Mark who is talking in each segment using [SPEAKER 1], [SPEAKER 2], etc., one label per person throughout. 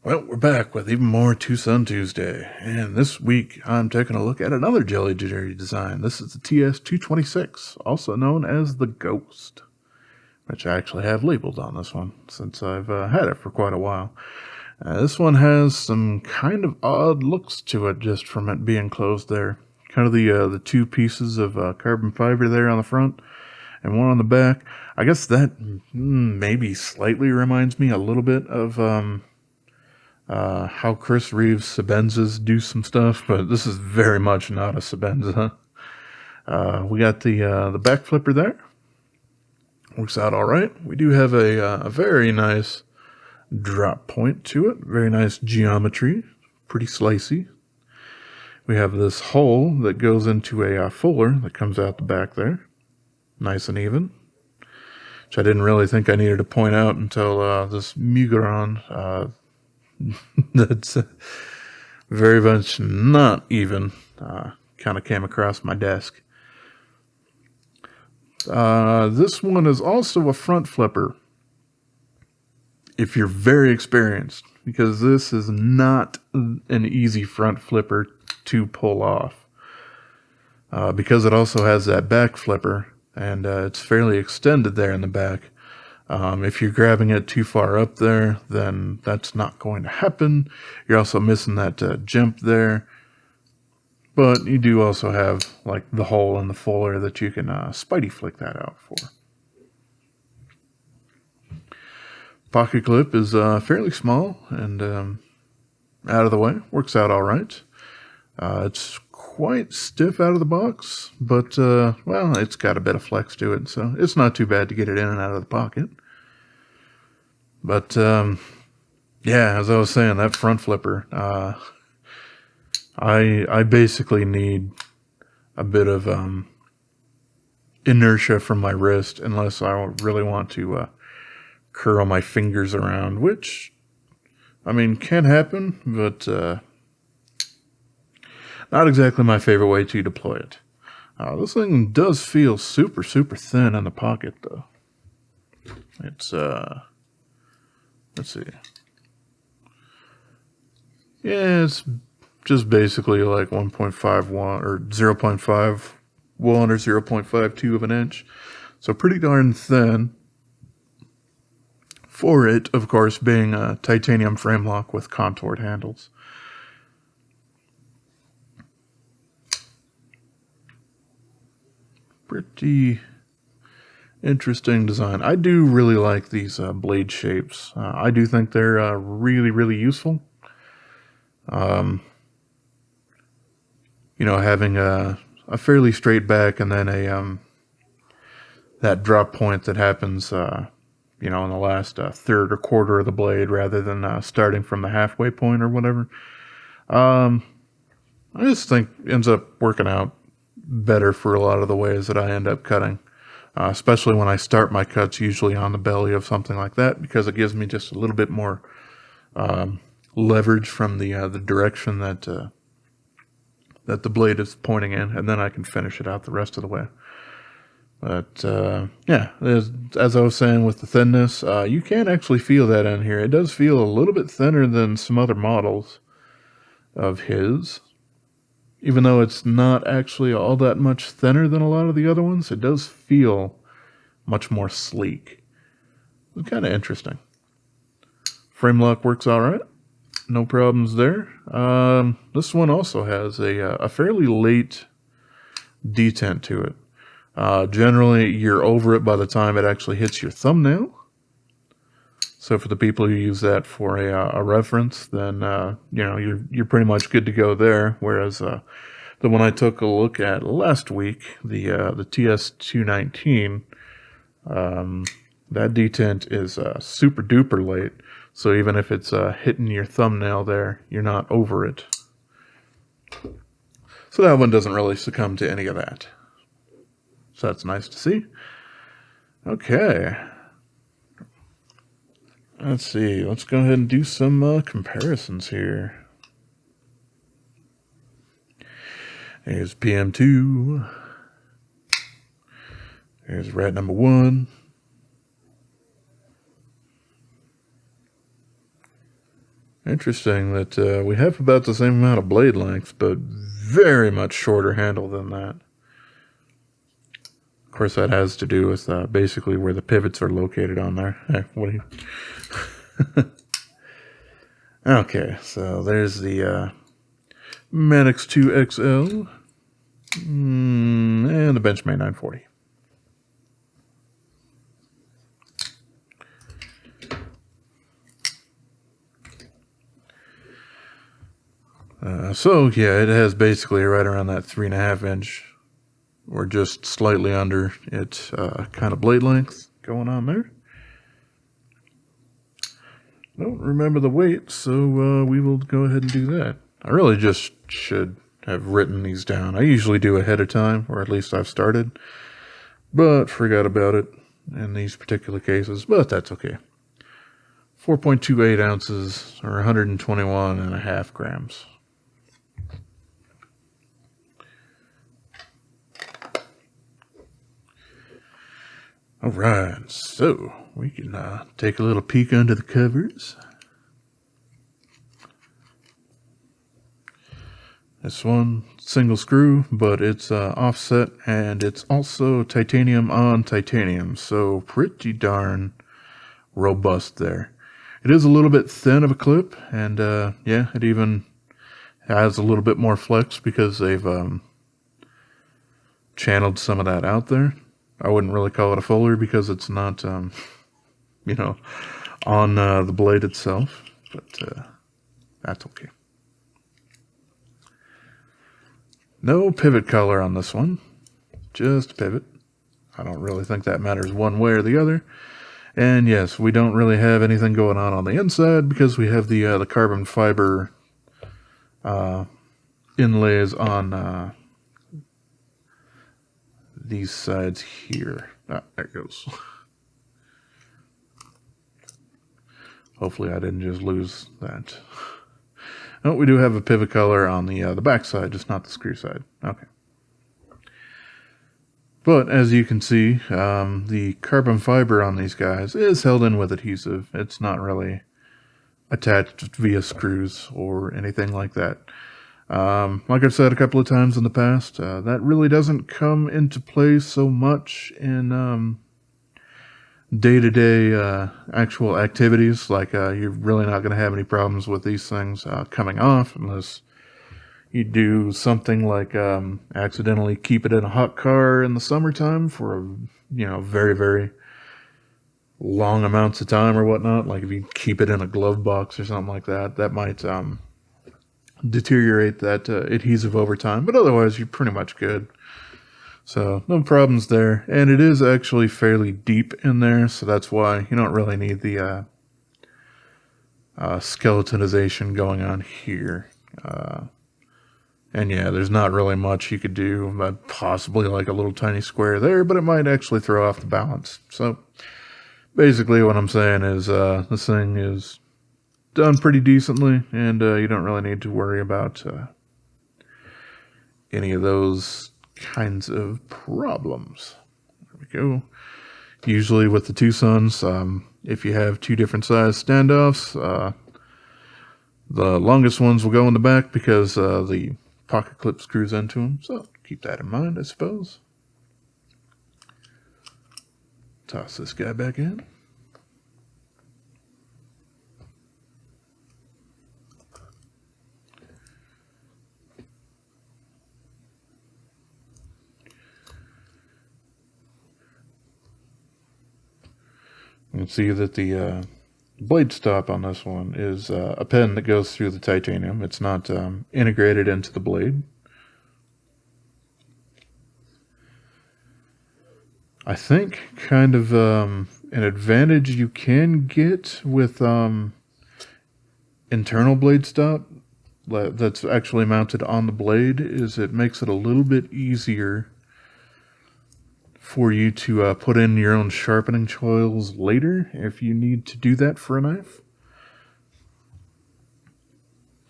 [SPEAKER 1] Well, we're back with even more TwoSun Tuesday, and this week I'm taking a look at another Jelly Jittery design. This is the TS226, also known as the Ghost, which I actually have labeled on this one since I've had it for quite a while. This one has some kind of odd looks to it just from it being closed there. Kind of the two pieces of carbon fiber there on the front and one on the back. I guess that maybe slightly reminds me a little bit of how Chris Reeves' Sebenzas do some stuff, but this is very much not a Sebenza. We got the back flipper there. Works out all right. We do have a very nice drop point to it. Very nice geometry. Pretty slicey. We have this hole that goes into a fuller that comes out the back there. Nice and even. Which I didn't really think I needed to point out until this Megalodon that's very much not even kind of came across my desk. This one is also a front flipper if you're very experienced, because this is not an easy front flipper to pull off, because it also has that back flipper and it's fairly extended there in the back. If you're grabbing it too far up there, then that's not going to happen. You're also missing that jump there. But you do also have like the hole in the fuller that you can spidey flick that out for. Pocket clip is fairly small and out of the way. Works out all right. It's quite stiff out of the box, but well, it's got a bit of flex to it, so it's not too bad to get it in and out of the pocket. But yeah, as I was saying, that front flipper, I basically need a bit of inertia from my wrist, unless I really want to curl my fingers around, which, I mean, can happen, but not exactly my favorite way to deploy it. This thing does feel super, super thin in the pocket, though. It's, let's see. Yeah, it's just basically like 1.51 or 0.51 or 0.52 of an inch. So pretty darn thin. For it, of course, being a titanium frame lock with contoured handles. Pretty interesting design. I do really like these blade shapes. I do think they're really, really useful. You know, having a fairly straight back and then a that drop point that happens, you know, in the last third or quarter of the blade rather than starting from the halfway point or whatever. I just think ends up working out better for a lot of the ways that I end up cutting. Especially when I start my cuts usually on the belly of something like that, because it gives me just a little bit more leverage from the direction that the blade is pointing in, and then I can finish it out the rest of the way. But yeah, as I was saying with the thinness, you can actually feel that in here. It does feel a little bit thinner than some other models of his. Even though it's not actually all that much thinner than a lot of the other ones, it does feel much more sleek. It's kind of interesting. Frame lock works all right. No problems there. This one also has a fairly late detent to it. Generally, you're over it by the time it actually hits your thumbnail. So for the people who use that for a reference, then you know, you're pretty much good to go there. Whereas the one I took a look at last week, the TS219, that detent is super duper late. So even if it's hitting your thumbnail there, you're not over it. So that one doesn't really succumb to any of that. So that's nice to see. Okay. Let's see. Let's go ahead and do some comparisons here. Here's PM2. Here's rat number 1. Interesting that we have about the same amount of blade length, but very much shorter handle than that. Of course, that has to do with basically where the pivots are located on there. Hey, what do you... Okay, so there's the Manix 2XL and the Benchmade 940. So yeah, it has basically right around that 3.5 inch, or just slightly under its kind of blade length going on there. Don't remember the weight, so we will go ahead and do that. I really just should have written these down. I usually do ahead of time, or at least I've started, but forgot about it in these particular cases, but that's okay. 4.28 ounces, or 121.5 grams. All right, so we can take a little peek under the covers. This one, single screw, but it's offset, and it's also titanium on titanium, so pretty darn robust there. It is a little bit thin of a clip, and yeah, it even has a little bit more flex because they've channeled some of that out there. I wouldn't really call it a fuller because it's not, you know, on the blade itself, but that's okay. No pivot color on this one, just a pivot. I don't really think that matters one way or the other. And yes, we don't really have anything going on the inside because we have the carbon fiber inlays on these sides here. Ah, there it goes. Hopefully I didn't just lose that. Oh, we do have a pivot color on the back side, just not the screw side. Okay. But as you can see, the carbon fiber on these guys is held in with adhesive. It's not really attached via screws or anything like that. Like I've said a couple of times in the past, that really doesn't come into play so much in day-to-day actual activities. Like you're really not going to have any problems with these things coming off unless you do something like accidentally keep it in a hot car in the summertime for very, very long amounts of time or whatnot. Like if you keep it in a glove box or something like that, that might deteriorate that adhesive over time, but otherwise you're pretty much good. So no problems there, and it is actually fairly deep in there, so that's why you don't really need the skeletonization going on here. And yeah, there's not really much you could do, but possibly like a little tiny square there, but it might actually throw off the balance. So basically what I'm saying is this thing is done pretty decently, and you don't really need to worry about any of those kinds of problems. There we go. Usually with the TwoSuns, if you have two different size standoffs, the longest ones will go in the back because the pocket clip screws into them, so keep that in mind, I suppose. Toss this guy back in. You can see that the blade stop on this one is a pen that goes through the titanium. It's not integrated into the blade. I think kind of an advantage you can get with internal blade stop that's actually mounted on the blade is it makes it a little bit easier for you to put in your own sharpening choils later if you need to do that for a knife.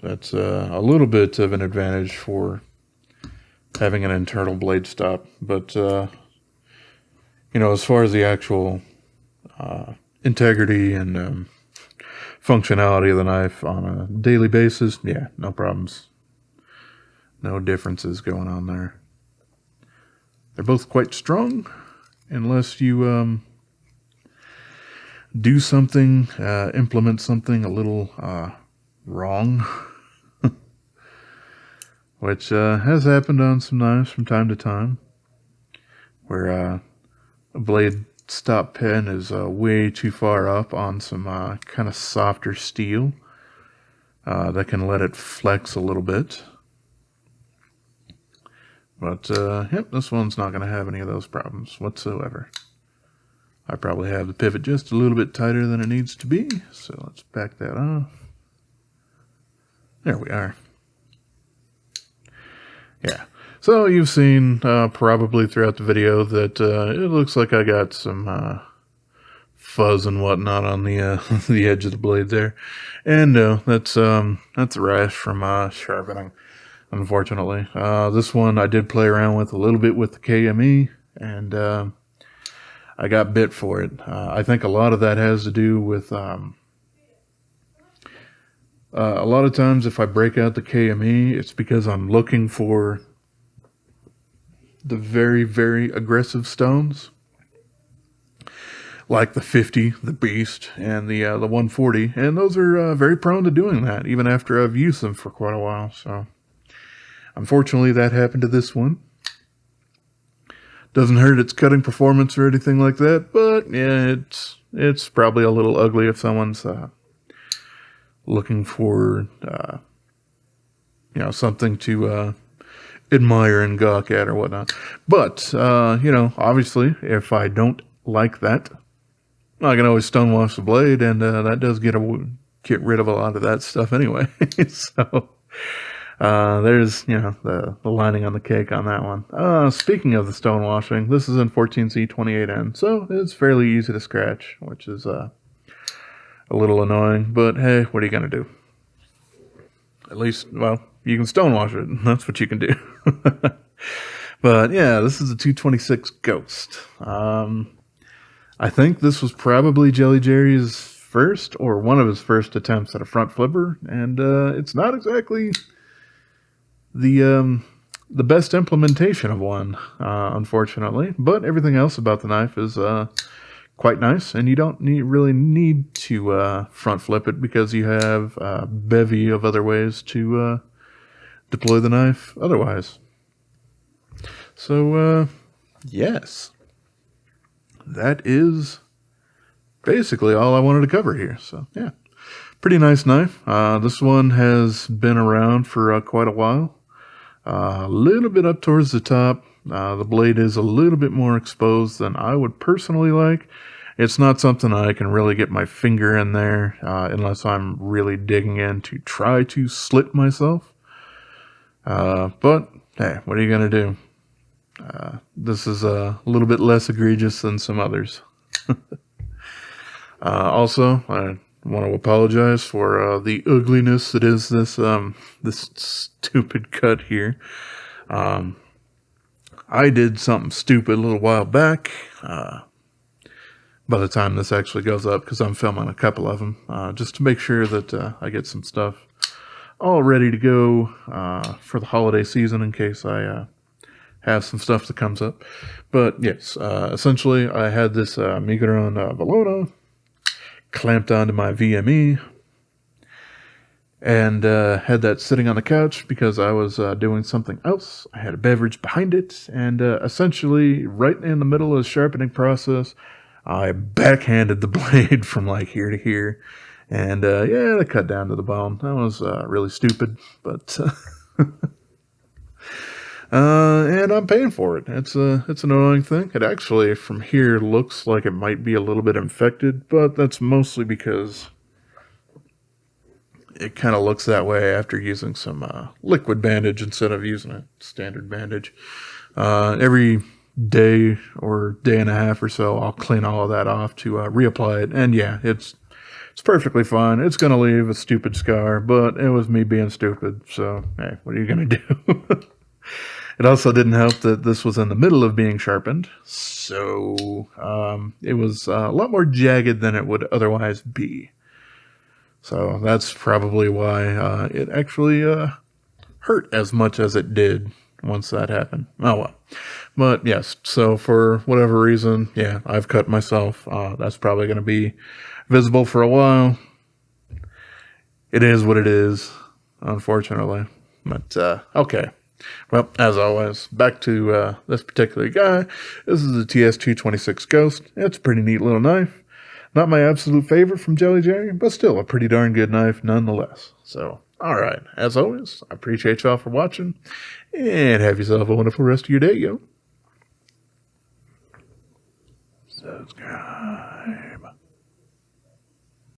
[SPEAKER 1] That's a little bit of an advantage for having an internal blade stop, but as far as the actual integrity and functionality of the knife on a daily basis, yeah, no problems. No differences going on there. They're both quite strong, unless you do something, implement something a little wrong, which has happened on some knives from time to time, where a blade stop pen is way too far up on some kind of softer steel that can let it flex a little bit. But, yep, this one's not going to have any of those problems whatsoever. I probably have the pivot just a little bit tighter than it needs to be, so let's back that off. There we are. Yeah, so you've seen probably throughout the video that it looks like I got some fuzz and whatnot on the the edge of the blade there. And no, that's a rash from sharpening. Unfortunately, this one I did play around with a little bit with the KME, and I got bit for it. I think a lot of that has to do with a lot of times if I break out the KME, it's because I'm looking for the very, very aggressive stones, like the 50, the Beast, and the 140, and those are very prone to doing that, even after I've used them for quite a while. So unfortunately, that happened to this one. Doesn't hurt its cutting performance or anything like that, but yeah, it's probably a little ugly if someone's looking for something to admire and gawk at or whatnot. But obviously, if I don't like that, I can always stonewash the blade, and that does get rid of a lot of that stuff anyway. So. There's, the lining on the cake on that one. Speaking of the stonewashing, this is in 14C28N, so it's fairly easy to scratch, which is a little annoying, but hey, what are you going to do? At least, well, you can stonewash it. That's what you can do. But yeah, this is a 226 Ghost. I think this was probably Jelly Jerry's first, or one of his first attempts at a front flipper, and it's not exactly the best implementation of one, unfortunately, but everything else about the knife is quite nice, and you don't really need to front flip it because you have a bevy of other ways to deploy the knife otherwise. So yes, that is basically all I wanted to cover here. So yeah, pretty nice knife. This one has been around for quite a while. A little bit up towards the top. The blade is a little bit more exposed than I would personally like. It's not something I can really get my finger in there unless I'm really digging in to try to slit myself. But hey, what are you going to do? This is a little bit less egregious than some others. Also, I want to apologize for the ugliness that is this stupid cut here. I did something stupid a little while back. By the time this actually goes up, because I'm filming a couple of them, just to make sure that I get some stuff all ready to go for the holiday season in case I have some stuff that comes up. But yes, essentially I had this Megalodon Valona clamped onto my VME, and had that sitting on the couch because I was doing something else. I had a beverage behind it, and essentially right in the middle of the sharpening process, I backhanded the blade from like here to here, and yeah, it cut down to the bone. That was really stupid, but and I'm paying for it. It's an annoying thing. It actually, from here, looks like it might be a little bit infected, but that's mostly because it kind of looks that way after using some liquid bandage instead of using a standard bandage. Every day or day and a half or so, I'll clean all of that off to reapply it, and yeah, it's perfectly fine. It's going to leave a stupid scar, but it was me being stupid, so hey, what are you going to do? It also didn't help that this was in the middle of being sharpened, so it was a lot more jagged than it would otherwise be. So that's probably why it actually hurt as much as it did once that happened. Oh well. But yes, so for whatever reason, yeah, I've cut myself. That's probably going to be visible for a while. It is what it is, unfortunately. But okay. Well, as always, back to this particular guy. This is a TS226 Ghost. It's a pretty neat little knife. Not my absolute favorite from Jelly Jerry, but still a pretty darn good knife nonetheless. So, alright, as always, I appreciate y'all for watching, and have yourself a wonderful rest of your day, yo. Subscribe.